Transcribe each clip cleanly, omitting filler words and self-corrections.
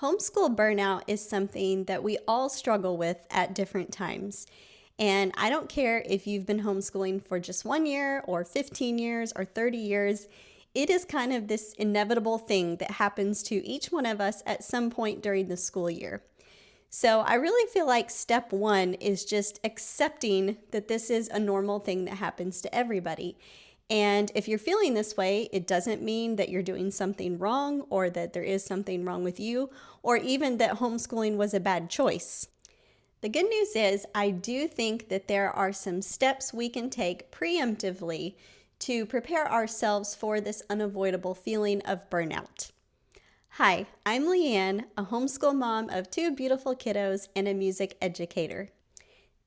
Homeschool burnout is something that we all struggle with at different times. And I don't care if you've been homeschooling for just 1 year or 15 years or 30 years, it is kind of this inevitable thing that happens to each one of us at some point during the school year. So I really feel like step one is just accepting that this is a normal thing that happens to everybody. And if you're feeling this way, it doesn't mean that you're doing something wrong or that there is something wrong with you or even that homeschooling was a bad choice. The good news is I do think that there are some steps we can take preemptively to prepare ourselves for this unavoidable feeling of burnout. Hi, I'm Leanne, a homeschool mom of 2 beautiful kiddos and a music educator.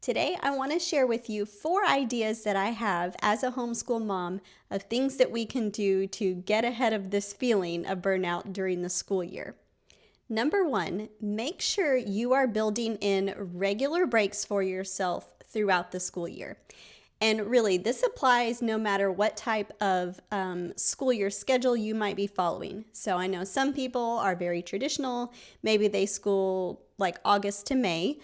Today, I want to share with you 4 ideas that I have as a homeschool mom of things that we can do to get ahead of this feeling of burnout during the school year. Number 1, make sure you are building in regular breaks for yourself throughout the school year. And really, this applies no matter what type of school year schedule you might be following. So I know some people are very traditional. Maybe they school like August to May.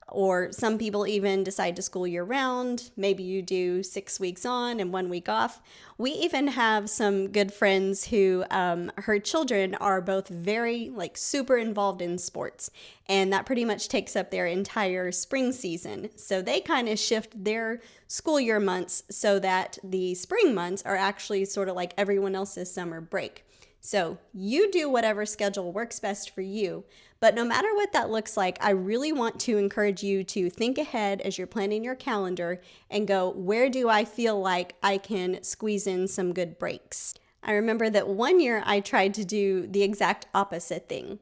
Or some people even decide to school year round. Maybe you do 6 weeks on and 1 week off. We even have some good friends who her children are both very super involved in sports. And that pretty much takes up their entire spring season. So they kind of shift their school year months so that the spring months are actually sort of like everyone else's summer break. So you do whatever schedule works best for you. But no matter what that looks like, I really want to encourage you to think ahead as you're planning your calendar and go, where do I feel like I can squeeze in some good breaks? I remember that 1 year I tried to do the exact opposite thing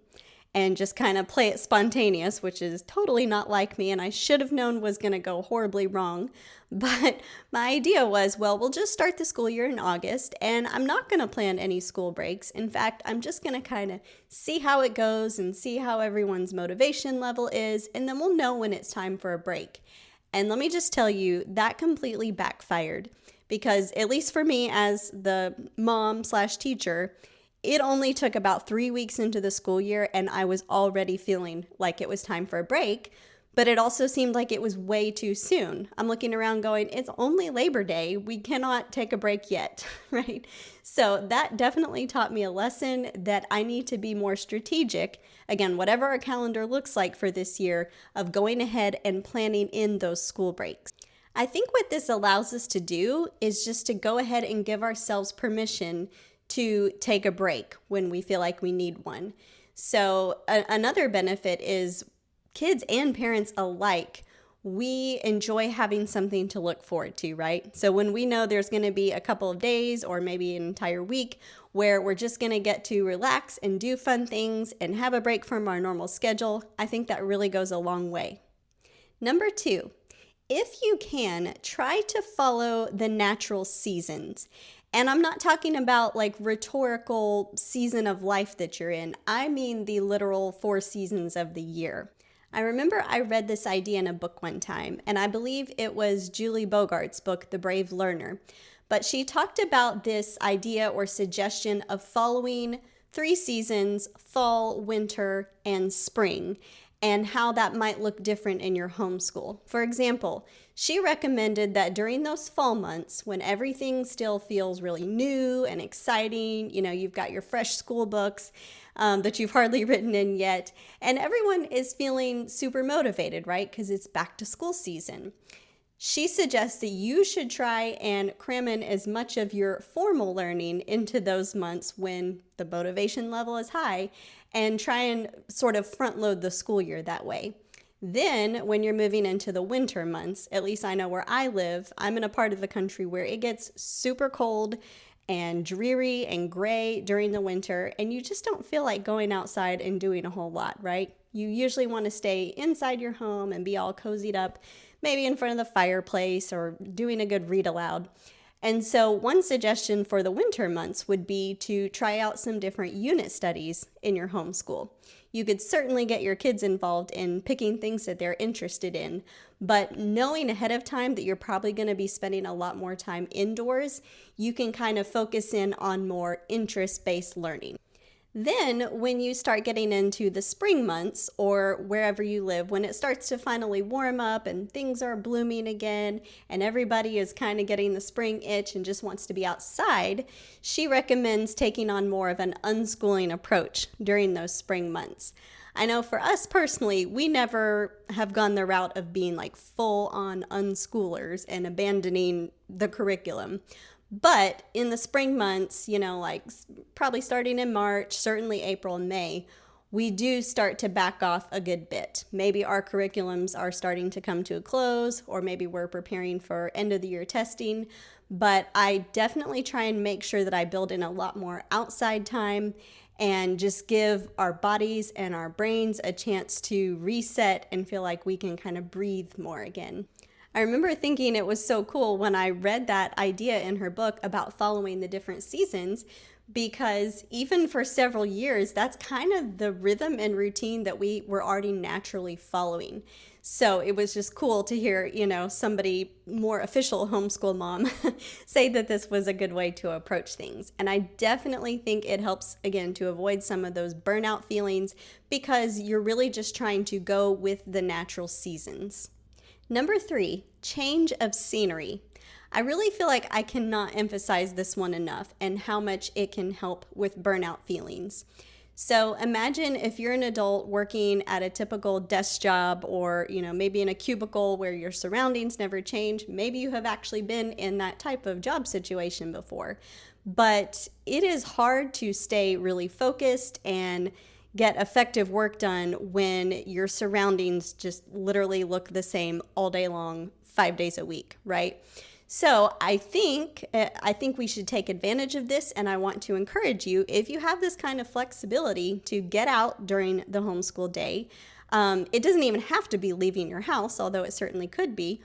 and just kind of play it spontaneous, which is totally not like me and I should have known was going to go horribly wrong. But my idea was, well, we'll just start the school year in August and I'm not going to plan any school breaks. In fact, I'm just going to kind of see how it goes and see how everyone's motivation level is, and then we'll know when it's time for a break. And let me just tell you, that completely backfired because at least for me as the mom/teacher, it only took about 3 weeks into the school year and I was already feeling like it was time for a break, but it also seemed like it was way too soon. I'm looking around going, it's only Labor Day. We cannot take a break yet, right? So that definitely taught me a lesson that I need to be more strategic. Again, whatever our calendar looks like for this year, of going ahead and planning in those school breaks. I think what this allows us to do is just to go ahead and give ourselves permission to take a break when we feel like we need one. So another benefit is kids and parents alike, we enjoy having something to look forward to, right? So when we know there's going to be a couple of days or maybe an entire week where we're just going to get to relax and do fun things and have a break from our normal schedule, I think that really goes a long way. Number 2, if you can, try to follow the natural seasons. And I'm not talking about like rhetorical season of life that you're in. I mean the literal 4 seasons of the year. I remember I read this idea in a book one time, and I believe it was Julie Bogart's book, The Brave Learner. But she talked about this idea or suggestion of following 3 seasons, fall, winter, and spring, and how that might look different in your homeschool. For example, she recommended that during those fall months, when everything still feels really new and exciting, you've got your fresh school books that you've hardly written in yet, and everyone is feeling super motivated, right? Because it's back to school season. She suggests that you should try and cram in as much of your formal learning into those months when the motivation level is high, and try and sort of front load the school year that way. Then when you're moving into the winter months, at least I know where I live, I'm in a part of the country where it gets super cold and dreary and gray during the winter, and you just don't feel like going outside and doing a whole lot, right? You usually want to stay inside your home and be all cozied up, maybe in front of the fireplace or doing a good read aloud. And so one suggestion for the winter months would be to try out some different unit studies in your homeschool. You could certainly get your kids involved in picking things that they're interested in, but knowing ahead of time that you're probably going to be spending a lot more time indoors, you can kind of focus in on more interest-based learning. Then, when you start getting into the spring months or wherever you live, when it starts to finally warm up and things are blooming again and everybody is kind of getting the spring itch and just wants to be outside, she recommends taking on more of an unschooling approach during those spring months. I know for us personally, we never have gone the route of being like full on unschoolers and abandoning the curriculum. But in the spring months, like probably starting in March, certainly April and May, we do start to back off a good bit. Maybe our curriculums are starting to come to a close, or maybe we're preparing for end of the year testing. But I definitely try and make sure that I build in a lot more outside time and just give our bodies and our brains a chance to reset and feel like we can kind of breathe more again. I remember thinking it was so cool when I read that idea in her book about following the different seasons, because even for several years, that's kind of the rhythm and routine that we were already naturally following. So it was just cool to hear, somebody more official homeschool mom say that this was a good way to approach things. And I definitely think it helps, again, to avoid some of those burnout feelings because you're really just trying to go with the natural seasons. Number 3, change of scenery. I really feel like I cannot emphasize this one enough and how much it can help with burnout feelings. So imagine if you're an adult working at a typical desk job or, maybe in a cubicle where your surroundings never change. Maybe you have actually been in that type of job situation before. But it is hard to stay really focused and get effective work done when your surroundings just literally look the same all day long, 5 days a week, right? So I think we should take advantage of this, and I want to encourage you, if you have this kind of flexibility, to get out during the homeschool day. It doesn't even have to be leaving your house, although it certainly could be,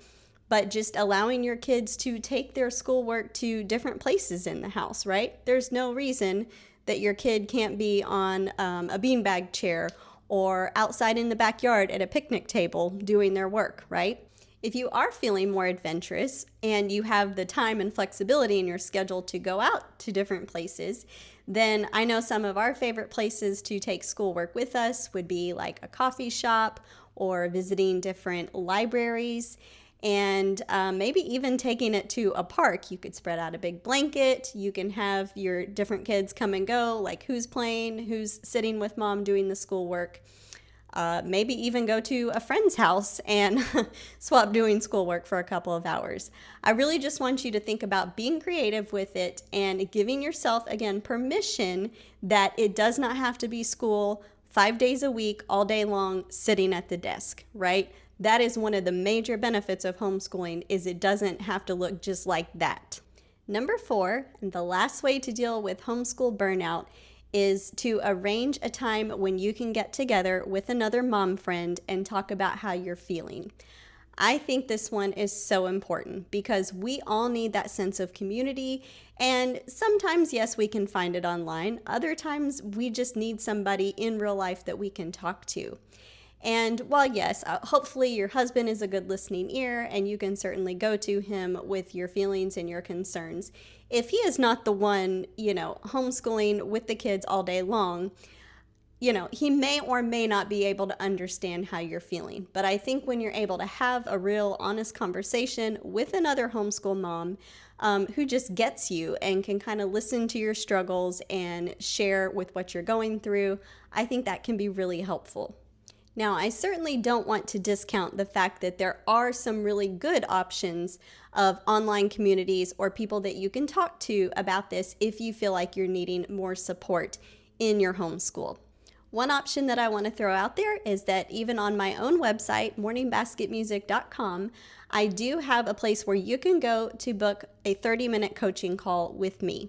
but just allowing your kids to take their schoolwork to different places in the house, right? There's no reason that your kid can't be on a beanbag chair or outside in the backyard at a picnic table doing their work, right? If you are feeling more adventurous and you have the time and flexibility in your schedule to go out to different places, then I know some of our favorite places to take schoolwork with us would be like a coffee shop or visiting different libraries. And maybe even taking it to a park. You could spread out a big blanket. You can have your different kids come and go, like who's playing, who's sitting with mom doing the schoolwork. Maybe even go to a friend's house and swap doing schoolwork for a couple of hours. I really just want you to think about being creative with it and giving yourself, again, permission that it does not have to be school 5 days a week, all day long, sitting at the desk, right? That is one of the major benefits of homeschooling, is it doesn't have to look just like that. Number 4, and the last way to deal with homeschool burnout, is to arrange a time when you can get together with another mom friend and talk about how you're feeling. I think this one is so important because we all need that sense of community, and sometimes, yes, we can find it online. Other times, we just need somebody in real life that we can talk to. And while yes, hopefully your husband is a good listening ear and you can certainly go to him with your feelings and your concerns, if he is not the one, homeschooling with the kids all day long, he may or may not be able to understand how you're feeling. But I think when you're able to have a real honest conversation with another homeschool mom who just gets you and can kind of listen to your struggles and share with what you're going through, I think that can be really helpful. Now, I certainly don't want to discount the fact that there are some really good options of online communities or people that you can talk to about this if you feel like you're needing more support in your homeschool. One option that I want to throw out there is that even on my own website, morningbasketmusic.com, I do have a place where you can go to book a 30-minute coaching call with me.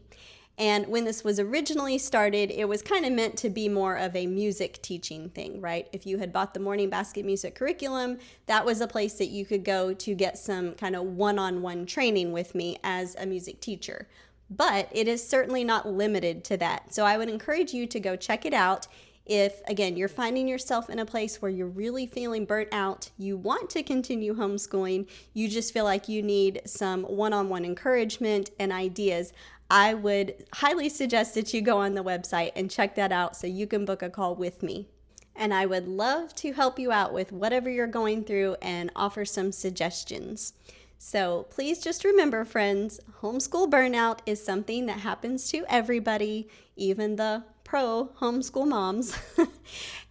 And when this was originally started, it was kind of meant to be more of a music teaching thing, right? If you had bought the Morning Basket Music curriculum, that was a place that you could go to get some kind of one-on-one training with me as a music teacher. But it is certainly not limited to that. So I would encourage you to go check it out. If, again, you're finding yourself in a place where you're really feeling burnt out, you want to continue homeschooling, you just feel like you need some one-on-one encouragement and ideas, I would highly suggest that you go on the website and check that out so you can book a call with me. And I would love to help you out with whatever you're going through and offer some suggestions. So please just remember, friends, homeschool burnout is something that happens to everybody, even the pro homeschool moms.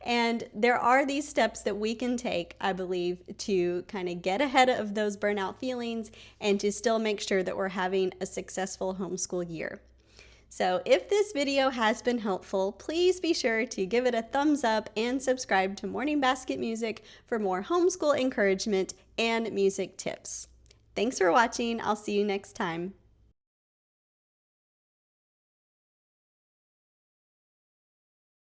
And there are these steps that we can take, I believe, to kind of get ahead of those burnout feelings and to still make sure that we're having a successful homeschool year. So if this video has been helpful, please be sure to give it a thumbs up and subscribe to Morning Basket Music for more homeschool encouragement and music tips. Thanks for watching. I'll see you next time.